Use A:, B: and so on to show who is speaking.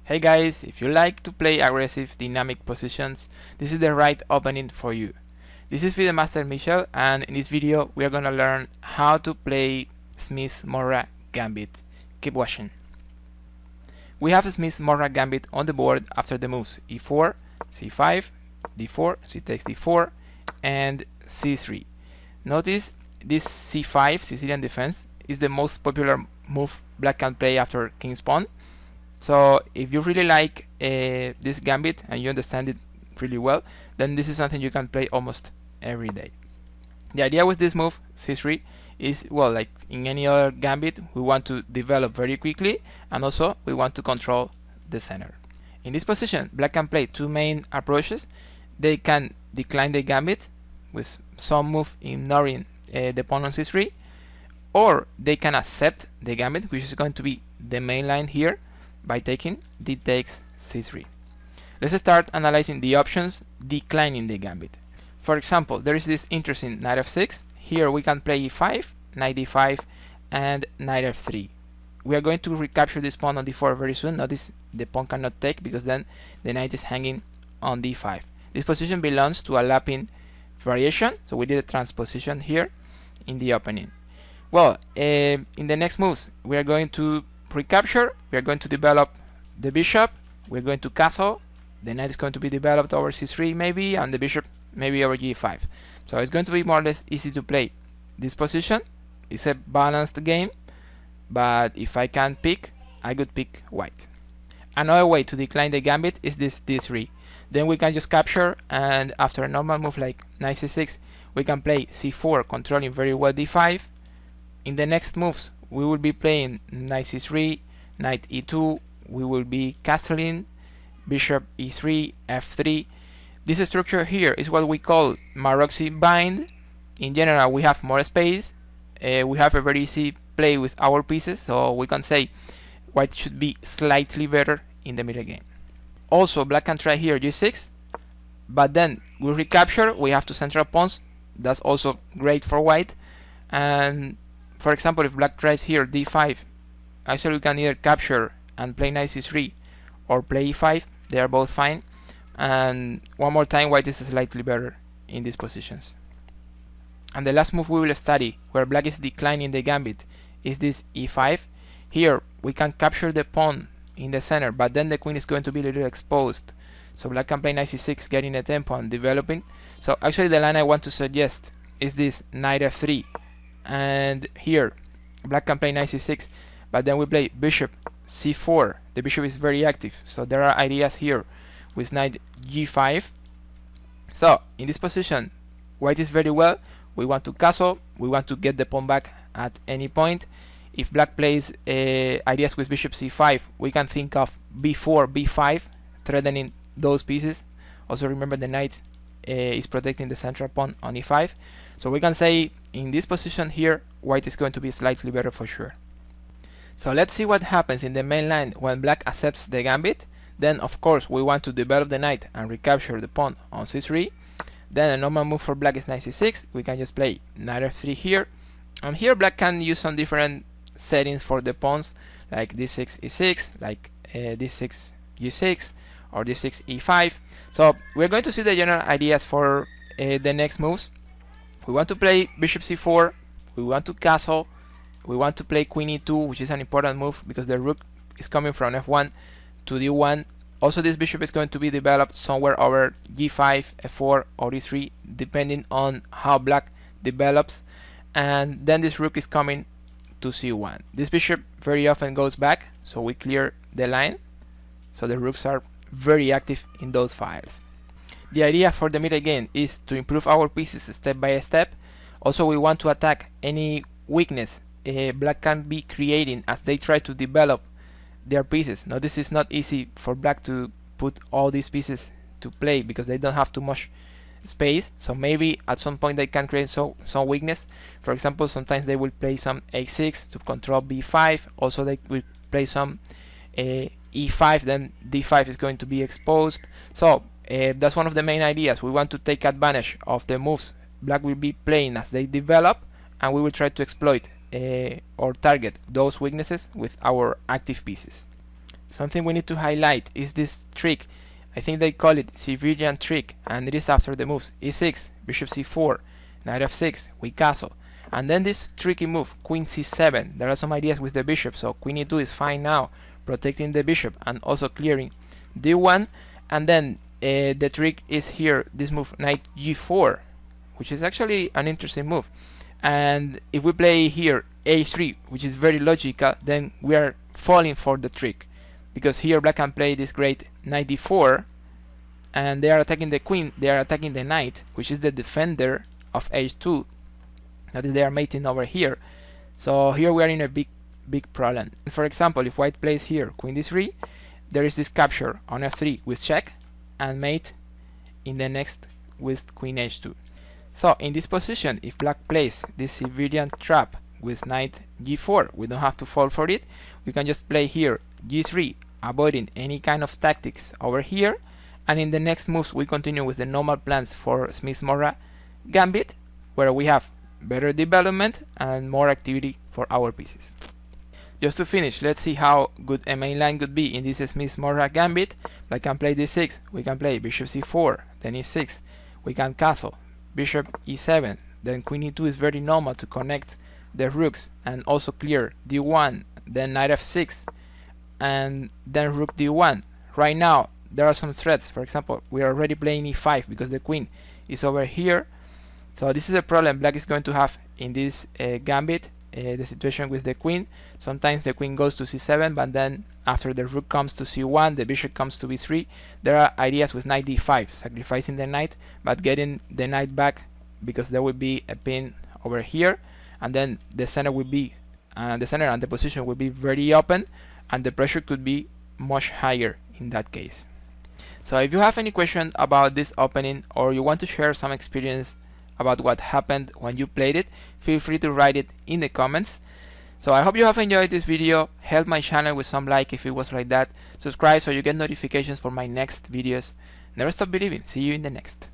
A: Hey guys, if you like to play aggressive dynamic positions, this is the right opening for you. This is Video Master Michel, and in this video we are gonna learn how to play Smith-Morra Gambit. Keep watching. We have Smith-Morra Gambit on the board after the moves e4, c5, d4, c takes d4, and c3. Notice this c5, Sicilian defense, is the most popular move black can play after king's pawn. So if you really like this gambit and you understand it really well, then this is something you can play almost every day. The idea with this move, c3, is, well, like in any other gambit, we want to develop very quickly, and also we want to control the center. In this position, black can play two main approaches. They can decline the gambit with some move ignoring the pawn on c3, or they can accept the gambit, which is going to be the main line here, by taking d takes c3. Let's start analyzing the options declining the gambit. For example, there is this interesting knight f6. Here we can play e5, knight d5, and knight f3. We are going to recapture this pawn on d4 very soon. Notice the pawn cannot take because then the knight is hanging on d5. This position belongs to a lapping variation, so we did a transposition here in the opening. Well, in the next moves, we are going to recapture, we are going to develop the bishop, we're going to castle, the knight is going to be developed over c3 maybe, and the bishop maybe over g5. So it's going to be more or less easy to play this position. It's a balanced game, but if I can pick, I could pick white. Another way to decline the gambit is this d3. Then we can just capture, and after a normal move like knight c6, we can play c4, controlling very well d5. In the next moves, we will be playing knight c3, knight e2, we will be castling, bishop e3, f3. This structure here is what we call Maroczy bind. In general, we have more space, we have a very easy play with our pieces, so we can say white should be slightly better in the middle game. Also, black can try here g6, but then we recapture, we have two central pawns, that's also great for white. And for example, if black tries here d5, actually we can either capture and play knight c3 or play e5, they are both fine. And one more time, white is slightly better in these positions. And the last move we will study, where black is declining the gambit, is this e5. Here we can capture the pawn in the center, but then the queen is going to be a little exposed. So black can play knight c6, getting a tempo and developing. So actually the line I want to suggest is this knight f3. And here black can play knight c6, but then we play bishop c4. The bishop is very active, so there are ideas here with knight g5. So in this position, white is very well. We want to castle, we want to get the pawn back at any point. If black plays ideas with bishop c5, we can think of b4, b5, threatening those pieces. Also remember the knight is protecting the central pawn on e5. So we can say in this position here, white is going to be slightly better for sure. So let's see what happens in the main line when black accepts the gambit. Then of course we want to develop the knight and recapture the pawn on c3. Then a normal move for black is knight c6. We can just play knight f3 here. And here black can use some different settings for the pawns, like d6 e6, like d6 g6, or d6 e5. So we're going to see the general ideas for the next moves. We want to play bishop c4, we want to castle, we want to play queen e2, which is an important move because the rook is coming from f1 to d1. Also this bishop is going to be developed somewhere over g5, f4, or e3, depending on how black develops. And then this rook is coming to c1. This bishop very often goes back, so we clear the line. So the rooks are very active in those files. The idea for the middle game is to improve our pieces step by step. Also we want to attack any weakness black can be creating as they try to develop their pieces. Now this is not easy for black to put all these pieces to play because they don't have too much space. So maybe at some point they can create some weakness. For example, sometimes they will play some a6 to control b5. Also they will play some e5, then d5 is going to be exposed. So that's one of the main ideas. We want to take advantage of the moves black will be playing as they develop, and we will try to exploit or target those weaknesses with our active pieces. something we need to highlight is this trick. I think they call it Siberian trick, and it is after the moves e6, bishop c4, knight f6, we castle, and then this tricky move queen c7. There are some ideas with the bishop, so queen e2 is fine now, protecting the bishop and also clearing d1, and then the trick is here, this move knight g4, which is actually an interesting move. And if we play here a3, which is very logical, then we are falling for the trick, because here black can play this great knight d4, and they are attacking the queen, they are attacking the knight, which is the defender of h2. That is, they are mating over here. So here we are in a big problem. For example, if white plays here queen d3, there is this capture on f3 with check, and mate in the next with queen h2. So in this position, if black plays this Siberian trap with knight g4, we don't have to fall for it. We can just play here g3, avoiding any kind of tactics over here, and in the next moves we continue with the normal plans for Smith-Morra Gambit, where we have better development and more activity for our pieces. Just to finish, let's see how good a main line could be in this Smith-Morra Gambit. Black can play d6, we can play bishop c4, then e6, we can castle, bishop e7, then queen e2 is very normal to connect the rooks and also clear d1, then knight f6, and then rook d1. Right now there are some threats. For example, we are already playing e5 because the queen is over here. So this is a problem black is going to have in this gambit, the situation with the queen. Sometimes the queen goes to c7, but then after the rook comes to c1, the bishop comes to b3. There are ideas with knight d5, sacrificing the knight but getting the knight back, because there will be a pin over here, and then the center will be the center and the position will be very open, and the pressure could be much higher in that case. So if you have any question about this opening, or you want to share some experience about what happened when you played it, feel free to write it in the comments. So I hope you have enjoyed this video. Help my channel with some like if it was like that. Subscribe so you get notifications for my next videos. Never stop believing. See you in the next.